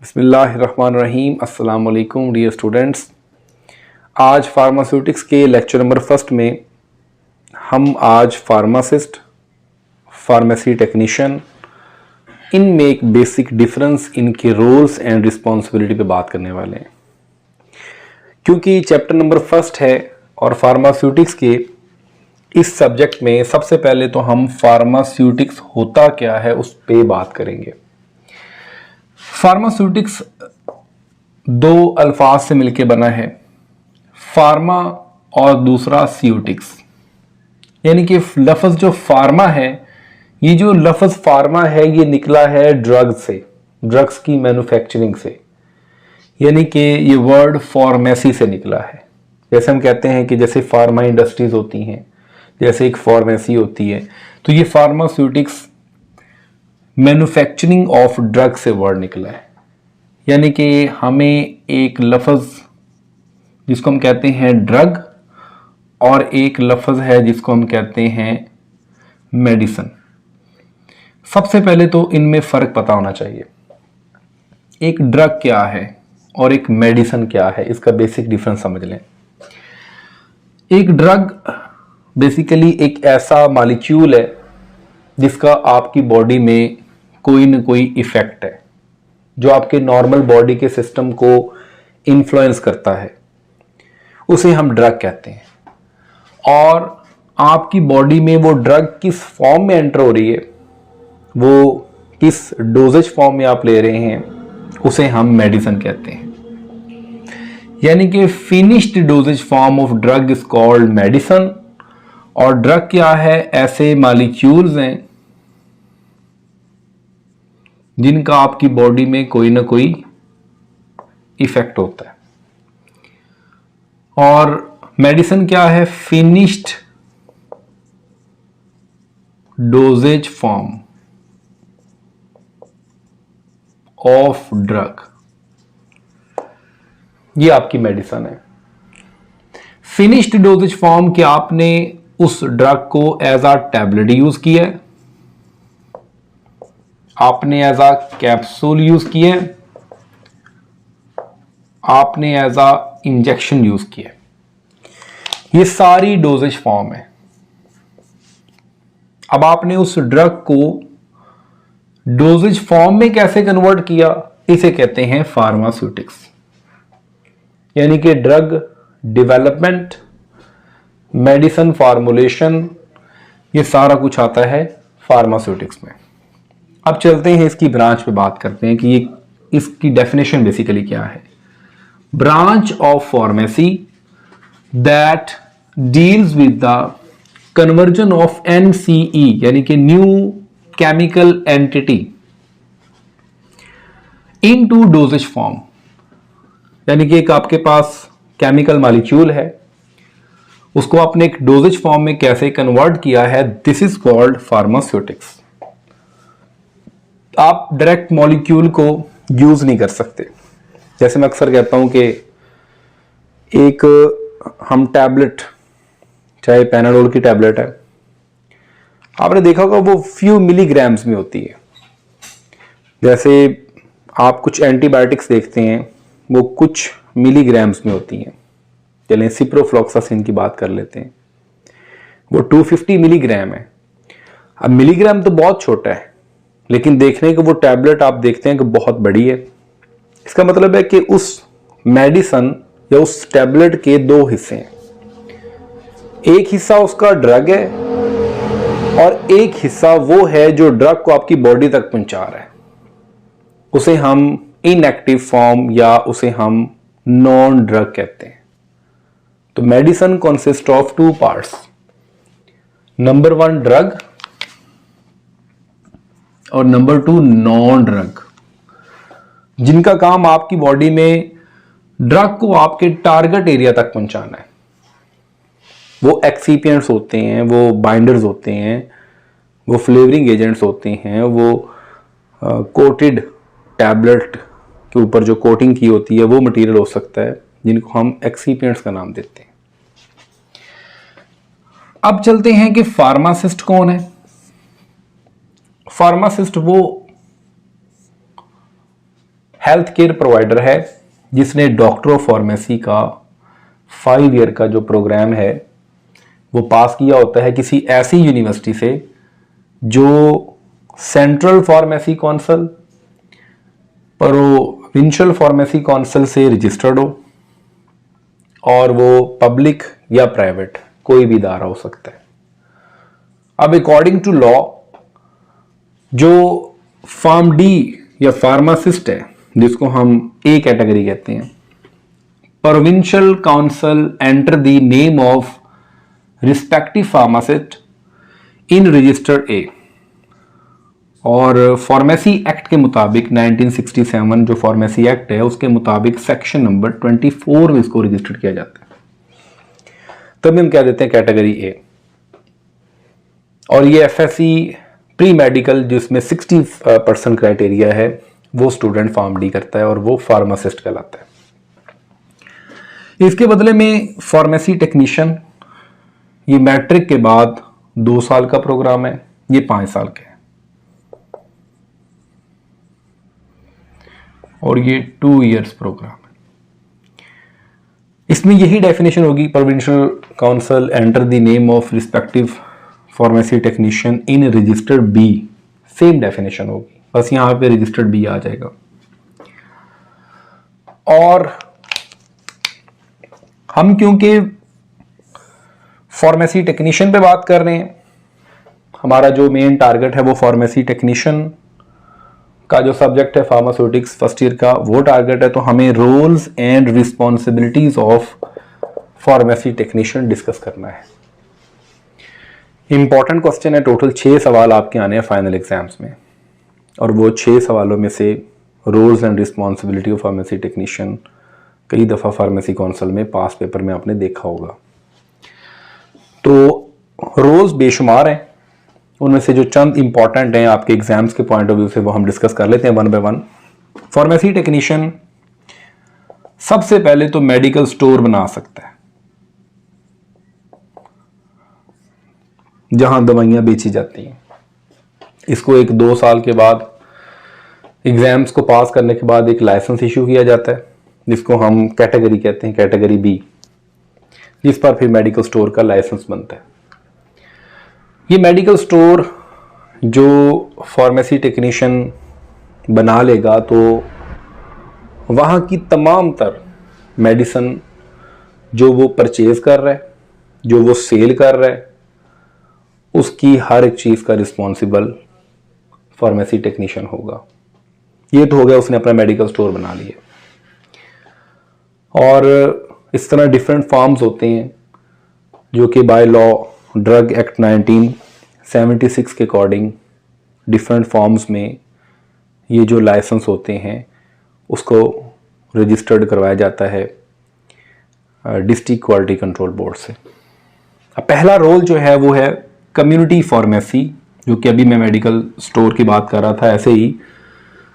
बिस्मिल्लाहिर्रहमानिर्रहीम। अस्सलाम वालेकुम डियर स्टूडेंट्स। आज फार्मास्यूटिक्स के लेक्चर नंबर फर्स्ट में हम आज फार्मासिस्ट, फार्मेसी टेक्नीशियन, इनमें एक बेसिक डिफरेंस, इनके रोल्स एंड रिस्पॉन्सिबिलिटी पे बात करने वाले हैं। क्योंकि चैप्टर नंबर फर्स्ट है और फार्मास्यूटिक्स के इस सब्जेक्ट में सबसे पहले तो हम फार्मास्यूटिक्स होता क्या है उस पे बात करेंगे। फार्मास्यूटिक्स दो अल्फाज से मिलकर बना है, फार्मा और दूसरा स्यूटिक्स। यानी कि लफ्ज़ जो फार्मा है, ये जो लफ्ज़ फार्मा है ये निकला है ड्रग से, ड्रग्स की मैन्युफैक्चरिंग से। यानी कि ये वर्ड फार्मेसी से निकला है। जैसे हम कहते हैं कि जैसे फार्मा इंडस्ट्रीज होती हैं, जैसे एक फार्मेसी होती है, तो ये फार्मास्यूटिक्स मैन्युफैक्चरिंग ऑफ ड्रग से वर्ड निकला है। यानी कि हमें एक लफ्ज़ जिसको हम कहते हैं ड्रग और एक लफ्ज़ है जिसको हम कहते हैं मेडिसिन। सबसे पहले तो इनमें फ़र्क पता होना चाहिए। एक ड्रग क्या है और एक मेडिसिन क्या है, इसका बेसिक डिफरेंस समझ लें। एक ड्रग बेसिकली एक ऐसा मॉलिक्यूल है जिसका आपकी बॉडी में कोई न कोई इफेक्ट है, जो आपके नॉर्मल बॉडी के सिस्टम को इन्फ्लुएंस करता है, उसे हम ड्रग कहते हैं। और आपकी बॉडी में वो ड्रग किस फॉर्म में एंटर हो रही है, वो किस डोजेज फॉर्म में आप ले रहे हैं, उसे हम मेडिसिन कहते हैं। यानी कि finished doses form of drug is called medicine. और ड्रग क्या है, ऐसे मॉलिक्यूल्स हैं जिनका आपकी बॉडी में कोई ना कोई इफेक्ट होता है। और मेडिसिन क्या है, finished doses form of drug, ये आपकी मेडिसिन है। फिनिश्ड डोजेज फॉर्म कि आपने उस ड्रग को एज अ टैबलेट यूज किया है, आपने एज अ कैप्सूल यूज किया है, आपने एज अ इंजेक्शन यूज किया है। ये सारी डोजेज फॉर्म है। अब आपने उस ड्रग को डोजेज फॉर्म में कैसे कन्वर्ट किया, इसे कहते हैं फार्मास्यूटिक्स। यानी कि ड्रग डेवलपमेंट, मेडिसिन फार्मूलेशन, ये सारा कुछ आता है फार्मास्यूटिक्स में। अब चलते हैं इसकी ब्रांच पे बात करते हैं कि ये इसकी डेफिनेशन बेसिकली क्या है। Branch of pharmacy that deals with the conversion of NCE यानी कि new chemical entity into doses form. यानी कि एक आपके पास केमिकल मॉलिक्यूल है, उसको आपने एक डोजेज फॉर्म में कैसे कन्वर्ट किया है, दिस इज कॉल्ड फार्मास्यूटिक्स। आप डायरेक्ट मॉलिक्यूल को यूज नहीं कर सकते। जैसे मैं अक्सर कहता हूं कि एक हम टैबलेट, चाहे पैनाडोल की टैबलेट है, आपने देखा होगा वो फ्यू मिलीग्राम्स में होती है। जैसे आप कुछ एंटीबायोटिक्स देखते हैं, वो कुछ मिलीग्राम्स में होती हैं। चलें सिप्रोफ्लॉक्सासिन की बात कर लेते हैं, वो 250 मिलीग्राम है। अब मिलीग्राम तो बहुत छोटा है, लेकिन देखने को वो टैबलेट आप देखते हैं कि बहुत बड़ी है। इसका मतलब है कि उस मेडिसिन या उस टैबलेट के दो हिस्से हैं। एक हिस्सा उसका ड्रग है और एक हिस्सा वो है जो ड्रग को आपकी बॉडी तक पहुंचा रहा है। उसे हम इनएक्टिव फॉर्म या उसे हम नॉन ड्रग कहते हैं। तो medicine consist of two parts, number 1 drug और नंबर 2 नॉन ड्रग, जिनका काम आपकी बॉडी में ड्रग को आपके टारगेट एरिया तक पहुंचाना है। वो एक्सीपिएंट्स होते हैं, वो बाइंडर्स होते हैं, वो फ्लेवरिंग एजेंट्स होते हैं, वो कोटेड टैबलेट के ऊपर जो कोटिंग की होती है वो मटेरियल हो सकता है, जिनको हम एक्सीपिएंट्स का नाम देते हैं। अब चलते हैं कि फार्मासिस्ट कौन है। फार्मासिस्ट वो हेल्थ केयर प्रोवाइडर है जिसने डॉक्टर ऑफ फार्मेसी का 5 ईयर का जो प्रोग्राम है वो पास किया होता है किसी ऐसी यूनिवर्सिटी से जो central pharmacy council, provincial pharmacy council से रजिस्टर्ड हो, और वो पब्लिक या प्राइवेट कोई भी इदारा हो सकता है। अब अकॉर्डिंग टू लॉ जो फार्म डी या फार्मासिस्ट है, जिसको हम ए कैटेगरी कहते हैं, provincial council enter the name of respective pharmacist in register A, और फार्मेसी एक्ट के मुताबिक 1967 जो फार्मेसी एक्ट है उसके मुताबिक सेक्शन नंबर 24 में इसको रजिस्टर्ड किया जाता है, तब हम क्या देते हैं कैटेगरी ए। और ये एफएससी प्री मेडिकल जिसमें 60% क्राइटेरिया है वो स्टूडेंट फार्म डी करता है और वो फार्मासिस्ट कहलाता है। इसके बदले में फार्मेसी टेक्नीशियन, ये मैट्रिक के बाद 2 साल का प्रोग्राम है, ये 5 साल का है, और ये 2 इयर्स प्रोग्राम है। इसमें यही डेफिनेशन होगी, provincial council enter the name of respective pharmacy technician in registered be, same definition होगी, बस यहां पे रजिस्टर्ड बी आ जाएगा। और हम क्योंकि फार्मेसी टेक्नीशियन पे बात कर रहे हैं, हमारा जो मेन टारगेट है वो फार्मेसी टेक्नीशियन का जो सब्जेक्ट है फार्मास्यूटिक्स फर्स्ट ईयर का वो टारगेट है, तो हमें roles and responsibilities of pharmacy technician discuss करना है। इंपॉर्टेंट क्वेश्चन है, टोटल 6 सवाल आपके आने हैं फाइनल एग्जाम्स में, और वो 6 सवालों में से roles and responsibility of pharmacy technician कई दफ़ा फार्मेसी काउंसिल में पास पेपर में आपने देखा होगा। तो रोल्स बेशुमार हैं, उनमें से जो चंद इंपॉर्टेंट हैं आपके एग्जाम्स के पॉइंट ऑफ व्यू से वो हम डिस्कस कर लेते हैं one by one. Pharmacy technician सबसे पहले तो मेडिकल स्टोर बना सकता है जहां दवाइयां बेची जाती हैं। इसको 1-2 साल के बाद एग्जाम्स को पास करने के बाद एक लाइसेंस इशू किया जाता है जिसको हम कैटेगरी कहते हैं, कैटेगरी बी, जिस पर फिर मेडिकल स्टोर का लाइसेंस बनता है। ये मेडिकल स्टोर जो फार्मेसी टेक्नीशियन बना लेगा तो वहाँ की तमाम तर मेडिसिन जो वो परचेज कर रहा है, जो वो सेल कर रहा है, उसकी हर एक चीज़ का रिस्पॉन्सिबल फार्मेसी टेक्नीशियन होगा। ये तो हो गया, उसने अपना मेडिकल स्टोर बना लिया। और इस तरह डिफरेंट फॉर्म्स होते हैं जो कि बाय लॉ ड्रग एक्ट 1976 के अकॉर्डिंग डिफरेंट फॉर्म्स में ये जो लाइसेंस होते हैं उसको रजिस्टर्ड करवाया जाता है डिस्ट्रिक्ट क्वालिटी कंट्रोल बोर्ड से। अब पहला रोल जो है वो है कम्युनिटी फार्मेसी, जो कि अभी मैं मेडिकल स्टोर की बात कर रहा था, ऐसे ही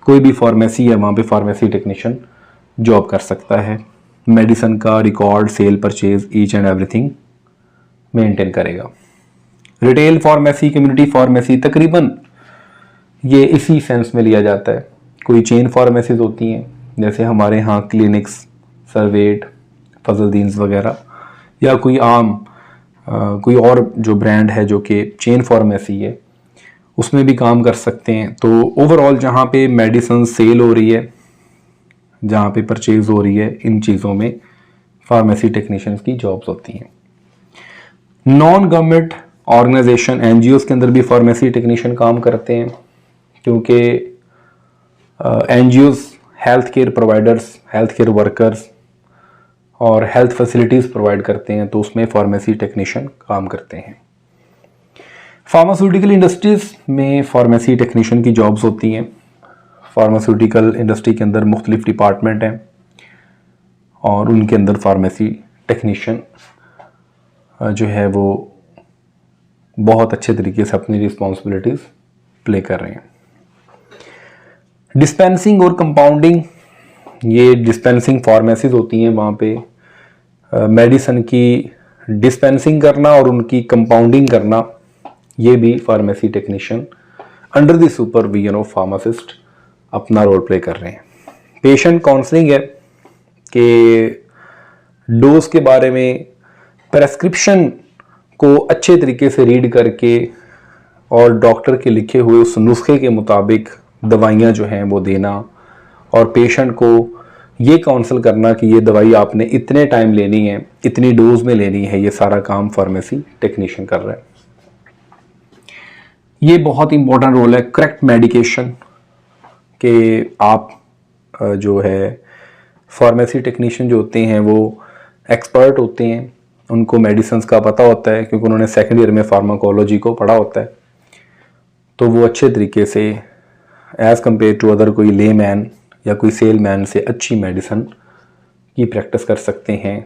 कोई भी फार्मेसी है वहाँ पे फार्मेसी टेक्नीशियन जॉब कर सकता है, मेडिसिन का record, sale, purchase, each and everything maintain करेगा। रिटेल फार्मेसी, कम्युनिटी फार्मेसी तकरीबन ये इसी सेंस में लिया जाता है। कोई चेन फार्मेसीज होती हैं जैसे हमारे यहाँ क्लिनिक्स, सर्वेट, फजलदीन्स वगैरह, या कोई आम कोई और जो ब्रांड है जो कि चेन फार्मेसी है उसमें भी काम कर सकते हैं। तो ओवरऑल जहाँ पे मेडिसिन सेल हो रही है, जहाँ पे परचेज हो रही है, इन चीज़ों में फार्मेसी टेक्नीशियंस की जॉब्स होती हैं। नॉन गवर्नमेंट ऑर्गेनाइजेशन एनजीओस के अंदर भी फार्मेसी टेक्नीशियन काम करते हैं, क्योंकि NGOs health care providers, health care workers और हेल्थ फैसिलिटीज़ प्रोवाइड करते हैं, तो उसमें फार्मेसी टेक्नीशियन काम करते हैं। फार्मास्यूटिकल इंडस्ट्रीज़ में फार्मेसी टेक्नीशियन की जॉब्स होती हैं। फार्मास्यूटिकल इंडस्ट्री के अंदर मुख्तलिफ डिपार्टमेंट हैं और उनके अंदर फार्मेसी टेक्नीशियन जो है वो बहुत अच्छे तरीके से अपनी रिस्पॉन्सिबिलिटीज़ प्ले कर रहे हैं। डिस्पेंसिंग और कंपाउंडिंग, ये डिस्पेंसिंग फार्मेसीज होती हैं, वहाँ पे मेडिसिन की डिस्पेंसिंग करना और उनकी कंपाउंडिंग करना, ये भी pharmacy technician under the supervision of pharmacist अपना रोल प्ले कर रहे हैं। पेशेंट काउंसलिंग है कि डोज के बारे में, प्रेस्क्रिप्शन को अच्छे तरीके से रीड करके और डॉक्टर के लिखे हुए उस नुस्खे के मुताबिक दवाइयाँ जो हैं वो देना, और पेशेंट को ये काउंसल करना कि ये दवाई आपने इतने टाइम लेनी है, इतनी डोज में लेनी है, ये सारा काम फार्मेसी टेक्नीशियन कर रहा है। ये बहुत इंपॉर्टेंट रोल है करेक्ट मेडिकेशन के। आप जो है फार्मेसी टेक्नीशियन जो होते हैं वो एक्सपर्ट होते हैं, उनको मेडिसिन्स का पता होता है क्योंकि उन्होंने सेकेंड ईयर में फार्माकोलॉजी को पढ़ा होता है, तो वो अच्छे तरीके से एज़ कम्पेयर टू अदर कोई लेमैन या कोई सेलमैन से अच्छी मेडिसिन की प्रैक्टिस कर सकते हैं,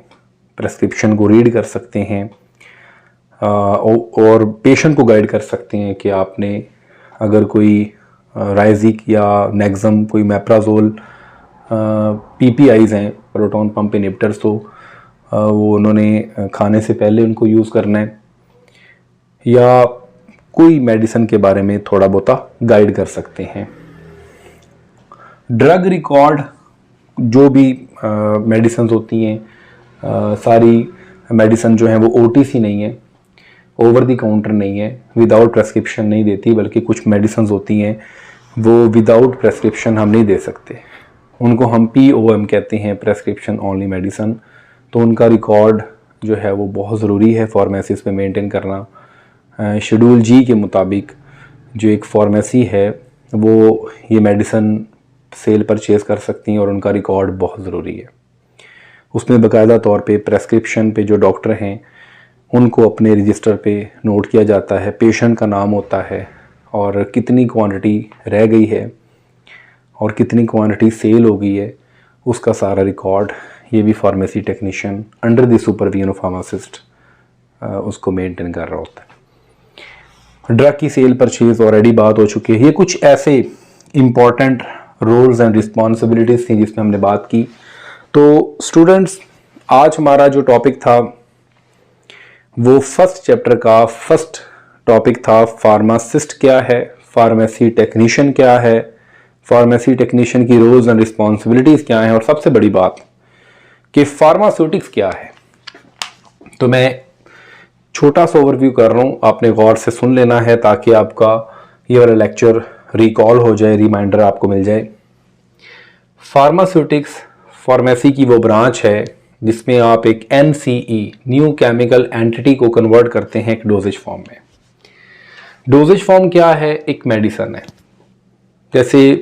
प्रेस्क्रिप्शन को रीड कर सकते हैं और पेशेंट को गाइड कर सकते हैं कि आपने अगर कोई राइजिक या नेक्सम, कोई मैप्राजोल, पीपीआईज हैं, प्रोटॉन पंप इनहिबिटर्स, तो वो उन्होंने खाने से पहले उनको यूज़ करना है, या कोई मेडिसिन के बारे में थोड़ा बहुत गाइड कर सकते हैं। ड्रग रिकॉर्ड जो भी मेडिसिन होती हैं, सारी मेडिसिन जो है वो ओटीसी नहीं है, ओवर द काउंटर नहीं है, विदाउट प्रेस्क्रिप्शन नहीं देती, बल्कि कुछ मेडिसिन होती हैं वो विदाउट प्रेस्क्रिप्शन हम नहीं दे सकते, उनको हम POM कहते हैं, प्रेस्क्रिप्शन ओनली मेडिसिन। तो उनका रिकॉर्ड जो है वो बहुत ज़रूरी है फार्मेसीज में मेंटेन करना। शेड्यूल G के मुताबिक जो एक फार्मेसी है वो ये मेडिसिन सेल परचेज़ कर सकती हैं और उनका रिकॉर्ड बहुत ज़रूरी है। उसमें बाकायदा तौर पे प्रेस्क्रिप्शन पे जो डॉक्टर हैं उनको अपने रजिस्टर पे नोट किया जाता है, पेशेंट का नाम होता है और कितनी क्वांटिटी रह गई है और कितनी क्वांटिटी सेल हो गई है, उसका सारा रिकॉर्ड ये भी pharmacy technician under the supervision of pharmacist उसको मेंटेन कर रहा होता है। ड्रग की सेल परचेज ऑलरेडी बात हो चुकी है। ये कुछ ऐसे इम्पॉर्टेंट रोल्स एंड रिस्पॉन्सिबिलिटीज़ थी जिसमें हमने बात की। तो स्टूडेंट्स, आज हमारा जो टॉपिक था वो फर्स्ट चैप्टर का फर्स्ट टॉपिक था फार्मासिस्ट क्या है, फार्मेसी टेक्नीशियन क्या है, फार्मेसी टेक्नीशियन की रोल्स एंड रिस्पॉन्सिबिलिटीज़ क्या हैं, और सबसे बड़ी बात कि फार्मास्यूटिक्स क्या है। तो मैं छोटा सा ओवरव्यू कर रहा हूँ, आपने गौर से सुन लेना है ताकि आपका ये वाला लेक्चर रिकॉल हो जाए, रिमाइंडर आपको मिल जाए। फार्मास्यूटिक्स फार्मेसी की वो ब्रांच है जिसमें आप एक NCE न्यू केमिकल एंटिटी को कन्वर्ट करते हैं एक डोजेज फॉर्म में। डोजेज फॉर्म क्या है? एक मेडिसिन है। जैसे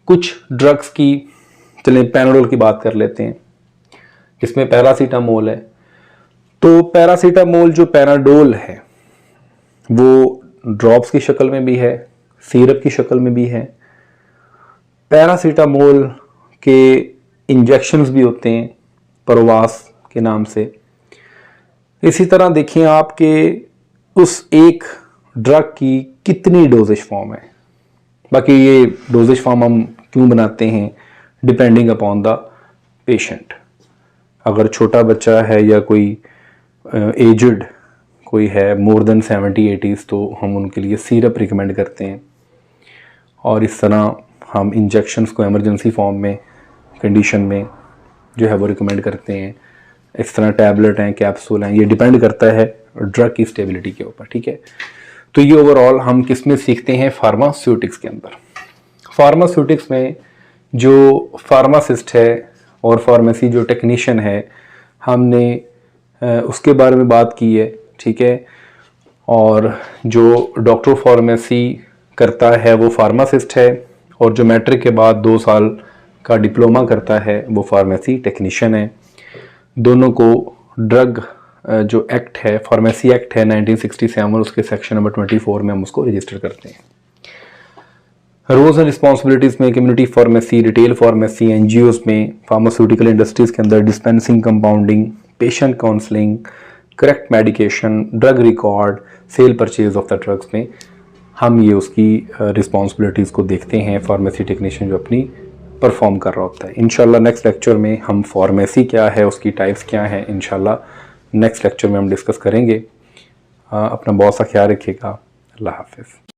कुछ ड्रग्स की, चलें पैनाडोल की बात कर लेते हैं, जिसमें पैरासीटामोल है। तो पैरासीटामोल जो पैनाडोल है वो ड्रॉप्स की शक्ल में भी है, सिरप की शक्ल में भी है। पैरासीटामोल के इंजेक्शंस भी होते हैं परवास के नाम से। इसी तरह देखिए आपके उस एक ड्रग की कितनी डोजेज फॉर्म है। बाकी ये डोजेज फॉर्म हम क्यों बनाते हैं, डिपेंडिंग अपॉन द पेशेंट। अगर छोटा बच्चा है या कोई एजड कोई है मोर देन 70-80s, तो हम उनके लिए सिरप रिकमेंड करते हैं, और इस तरह हम इंजेक्शंस को इमरजेंसी फॉर्म में कंडीशन में जो है वो रिकमेंड करते हैं। इस तरह टैबलेट हैं, कैप्सूल हैं, ये डिपेंड करता है ड्रग की स्टेबिलिटी के ऊपर। ठीक है, तो ये ओवरऑल हम किस में सीखते हैं? फार्मास्यूटिक्स के अंदर। फार्मास्यूटिक्स में जो फार्मासिस्ट है और फार्मेसी जो टेक्नीशियन है, हमने उसके बारे में बात की है। ठीक है, और जो डॉक्टर फार्मेसी करता है वो फार्मासिस्ट है, और जो मैट्रिक के बाद 2 साल का डिप्लोमा करता है वो फार्मेसी टेक्नीशियन है। दोनों को ड्रग जो एक्ट है, फार्मेसी एक्ट है 1967, उसके सेक्शन नंबर 24 में हम उसको रजिस्टर करते हैं। रोल्स एंड रिस्पॉन्सिबिलिटीज़ में community pharmacy, retail pharmacy, NGOs में, फार्मास्यूटिकल इंडस्ट्रीज़ के अंदर dispensing, compounding, patient counselling, correct medication, drug record, sale purchase of the drugs में हम ये उसकी रिस्पॉन्सिबिलिटीज़ को देखते हैं, फार्मेसी टेक्नीशियन जो अपनी परफॉर्म कर रहा होता है। इंशाल्लाह नेक्स्ट लेक्चर में हम फार्मेसी क्या है, उसकी टाइप्स क्या हैं, इंशाल्लाह नेक्स्ट लेक्चर में हम डिस्कस करेंगे। अपना बहुत सा ख्याल रखिएगा। अल्लाह हाफिज़।